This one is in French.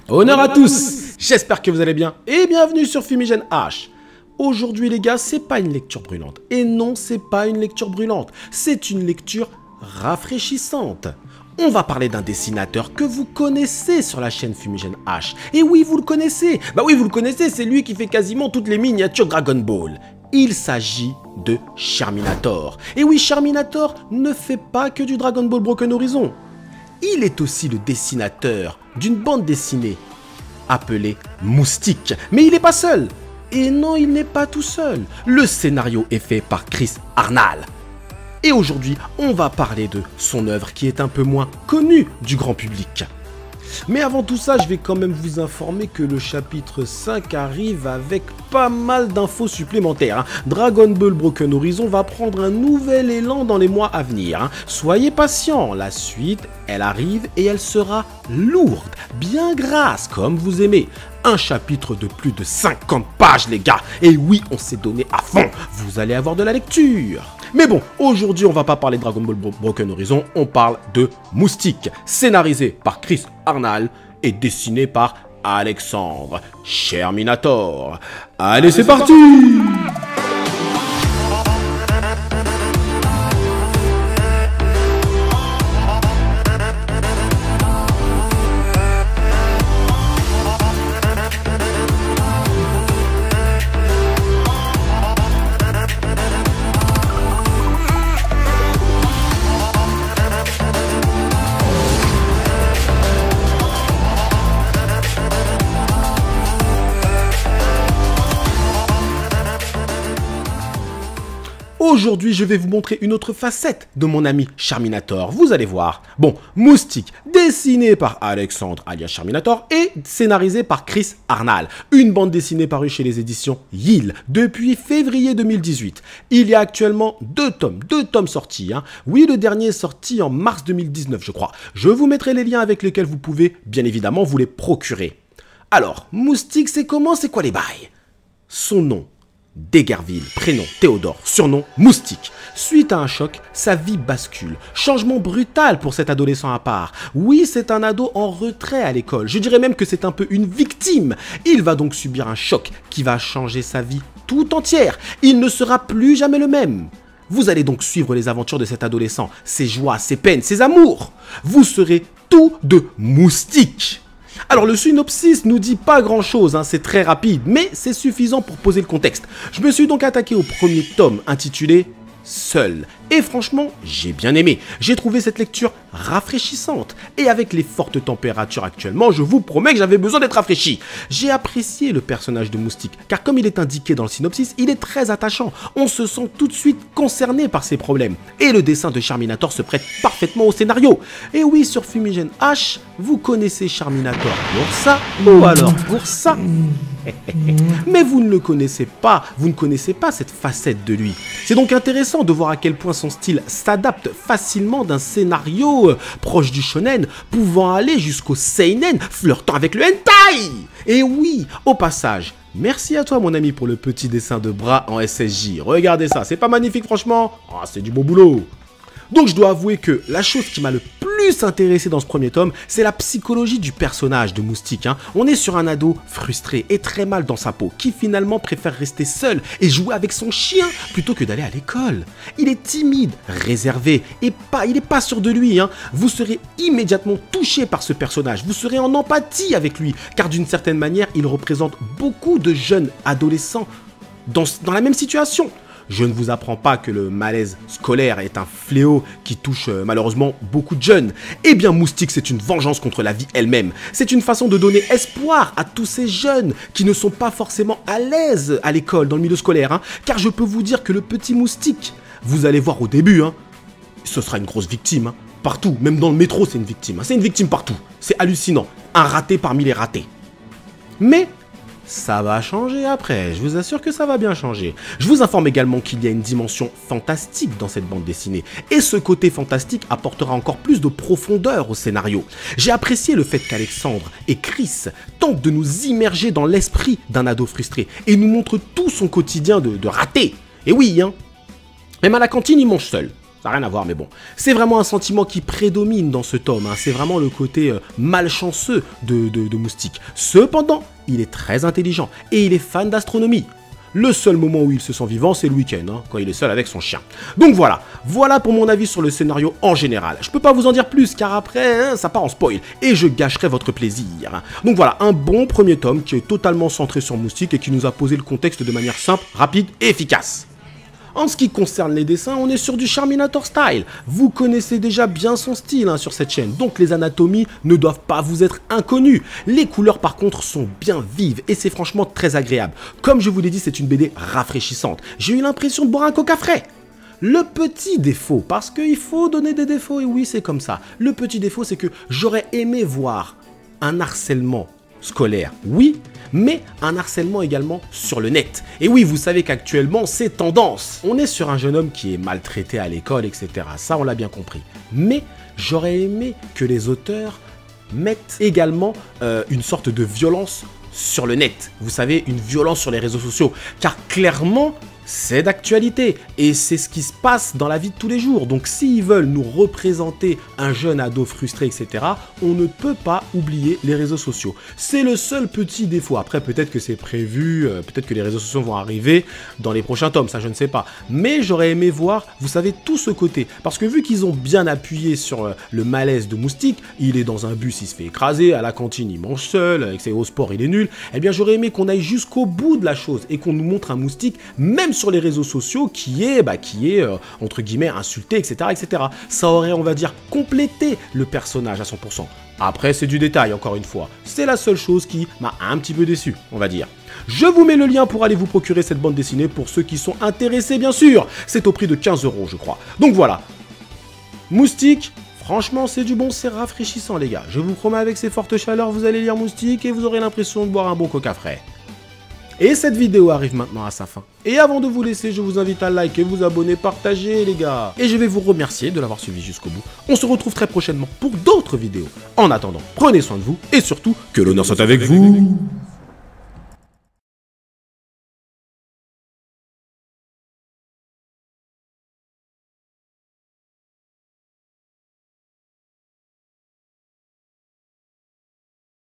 Honneur à tous. J'espère que vous allez bien et bienvenue sur Fumigène H. Aujourd'hui les gars, c'est pas une lecture brûlante. Et non, c'est pas une lecture brûlante. C'est une lecture rafraîchissante. On va parler d'un dessinateur que vous connaissez sur la chaîne Fumigène H. Et oui, vous le connaissez. Bah oui, vous le connaissez, c'est lui qui fait quasiment toutes les miniatures Dragon Ball. Il s'agit de Sherminator. Et oui, Sherminator ne fait pas que du Dragon Ball Broken Horizon. Il est aussi le dessinateur d'une bande dessinée appelée Moustique. Mais il n'est pas seul. Et non, il n'est pas tout seul. Le scénario est fait par Chris Arnall. Et aujourd'hui, on va parler de son œuvre qui est un peu moins connue du grand public. Mais avant tout ça, je vais quand même vous informer que le chapitre 5 arrive avec pas mal d'infos supplémentaires. Dragon Ball Broken Horizon va prendre un nouvel élan dans les mois à venir. Soyez patients, la suite, elle arrive et elle sera lourde, bien grasse, comme vous aimez. Un chapitre de plus de 50 pages, les gars. Et oui, on s'est donné à fond. Vous allez avoir de la lecture. Mais bon, aujourd'hui, on va pas parler de Dragon Ball Broken Horizon, on parle de Moustique, scénarisé par Chris Arnall et dessiné par Alexandre Sherminator. Allez, c'est parti! Aujourd'hui, je vais vous montrer une autre facette de mon ami Sherminator. Vous allez voir. Bon, Moustique, dessiné par Alexandre alias Sherminator et scénarisé par Chris Arnall. Une bande dessinée parue chez les éditions Yield depuis février 2018. Il y a actuellement deux tomes sortis. Oui, le dernier est sorti en mars 2019, je crois. Je vous mettrai les liens avec lesquels vous pouvez, bien évidemment, vous les procurer. Alors, Moustique, c'est comment, c'est quoi les bails? Son nom, Degerville, prénom Théodore, surnom Moustique. Suite à un choc, sa vie bascule. Changement brutal pour cet adolescent à part. Oui, c'est un ado en retrait à l'école. Je dirais même que c'est un peu une victime. Il va donc subir un choc qui va changer sa vie tout entière. Il ne sera plus jamais le même. Vous allez donc suivre les aventures de cet adolescent, ses joies, ses peines, ses amours. Vous serez tout de Moustique. Alors le synopsis nous dit pas grand chose, c'est très rapide, mais c'est suffisant pour poser le contexte. Je me suis donc attaqué au premier tome intitulé Seul. Et franchement, j'ai bien aimé. J'ai trouvé cette lecture rafraîchissante. Et avec les fortes températures actuellement, je vous promets que j'avais besoin d'être rafraîchi. J'ai apprécié le personnage de Moustique, car comme il est indiqué dans le synopsis, il est très attachant. On se sent tout de suite concerné par ses problèmes. Et le dessin de Sherminator se prête parfaitement au scénario. Et oui, sur Fumigène H, vous connaissez Sherminator pour ça, ou alors pour ça. Mais vous ne le connaissez pas, vous ne connaissez pas cette facette de lui. C'est donc intéressant de voir à quel point son style s'adapte facilement d'un scénario proche du shonen, pouvant aller jusqu'au seinen, flirtant avec le hentai. Et oui, au passage, merci à toi mon ami pour le petit dessin de bras en SSJ. Regardez ça, c'est pas magnifique franchement? Ah, c'est du beau boulot. Donc je dois avouer que la chose qui m'a le plus intéressé dans ce premier tome, c'est la psychologie du personnage de Moustique. On est sur un ado frustré et très mal dans sa peau, qui finalement préfère rester seul et jouer avec son chien plutôt que d'aller à l'école. Il est timide, réservé et il n'est pas sûr de lui. Vous serez immédiatement touché par ce personnage, vous serez en empathie avec lui, car d'une certaine manière, il représente beaucoup de jeunes adolescents dans la même situation. Je ne vous apprends pas que le malaise scolaire est un fléau qui touche malheureusement beaucoup de jeunes. Eh bien Moustique, c'est une vengeance contre la vie elle-même. C'est une façon de donner espoir à tous ces jeunes qui ne sont pas forcément à l'aise à l'école, dans le milieu scolaire. Car je peux vous dire que le petit Moustique, vous allez voir au début, ce sera une grosse victime. Partout, même dans le métro, c'est une victime. C'est une victime partout. C'est hallucinant. Un raté parmi les ratés. Mais ça va changer après, je vous assure que ça va bien changer. Je vous informe également qu'il y a une dimension fantastique dans cette bande dessinée, et ce côté fantastique apportera encore plus de profondeur au scénario. J'ai apprécié le fait qu'Alexandre et Chris tentent de nous immerger dans l'esprit d'un ado frustré, et nous montrent tout son quotidien de raté. Et oui, même à la cantine, il mange seul. Ça n'a rien à voir, mais bon. C'est vraiment un sentiment qui prédomine dans ce tome, hein. C'est vraiment le côté malchanceux de Moustique. Cependant, il est très intelligent et il est fan d'astronomie. Le seul moment où il se sent vivant, c'est le week-end, hein, quand il est seul avec son chien. Donc voilà pour mon avis sur le scénario en général. Je peux pas vous en dire plus, car après, hein, ça part en spoil, et je gâcherai votre plaisir. Donc voilà, un bon premier tome qui est totalement centré sur Moustique et qui nous a posé le contexte de manière simple, rapide et efficace. En ce qui concerne les dessins, on est sur du Charminator style. Vous connaissez déjà bien son style hein, sur cette chaîne, donc les anatomies ne doivent pas vous être inconnues. Les couleurs par contre sont bien vives et c'est franchement très agréable. Comme je vous l'ai dit, c'est une BD rafraîchissante. J'ai eu l'impression de boire un coca frais. Le petit défaut, parce qu'il faut donner des défauts, et oui c'est comme ça. Le petit défaut c'est que j'aurais aimé voir un harcèlement scolaire, oui, mais un harcèlement également sur le net. Et oui, vous savez qu'actuellement, c'est tendance. On est sur un jeune homme qui est maltraité à l'école, etc. Ça, on l'a bien compris. Mais j'aurais aimé que les auteurs mettent également une sorte de violence sur le net. Vous savez, une violence sur les réseaux sociaux. Car clairement, c'est d'actualité et c'est ce qui se passe dans la vie de tous les jours. Donc s'ils veulent nous représenter un jeune ado frustré, etc., on ne peut pas oublier les réseaux sociaux. C'est le seul petit défaut. Après, peut-être que c'est prévu, peut-être que les réseaux sociaux vont arriver dans les prochains tomes, ça je ne sais pas. Mais j'aurais aimé voir, vous savez, tout ce côté. Parce que vu qu'ils ont bien appuyé sur le malaise de Moustique, il est dans un bus, il se fait écraser, à la cantine il mange seul, avec ses hauts sports il est nul, eh bien j'aurais aimé qu'on aille jusqu'au bout de la chose et qu'on nous montre un Moustique, même sur les réseaux sociaux, qui est entre guillemets insulté, etc., etc. Ça aurait, on va dire, complété le personnage à 100%. Après, c'est du détail, encore une fois. C'est la seule chose qui m'a un petit peu déçu, on va dire. Je vous mets le lien pour aller vous procurer cette bande dessinée pour ceux qui sont intéressés, bien sûr. C'est au prix de 15 €, je crois. Donc voilà. Moustique, franchement, c'est du bon, c'est rafraîchissant, les gars. Je vous promets, avec ces fortes chaleurs, vous allez lire Moustique et vous aurez l'impression de boire un bon coca frais. Et cette vidéo arrive maintenant à sa fin. Et avant de vous laisser, je vous invite à liker, vous abonner, partager les gars. Et je vais vous remercier de l'avoir suivi jusqu'au bout. On se retrouve très prochainement pour d'autres vidéos. En attendant, prenez soin de vous et surtout, que l'honneur soit avec vous.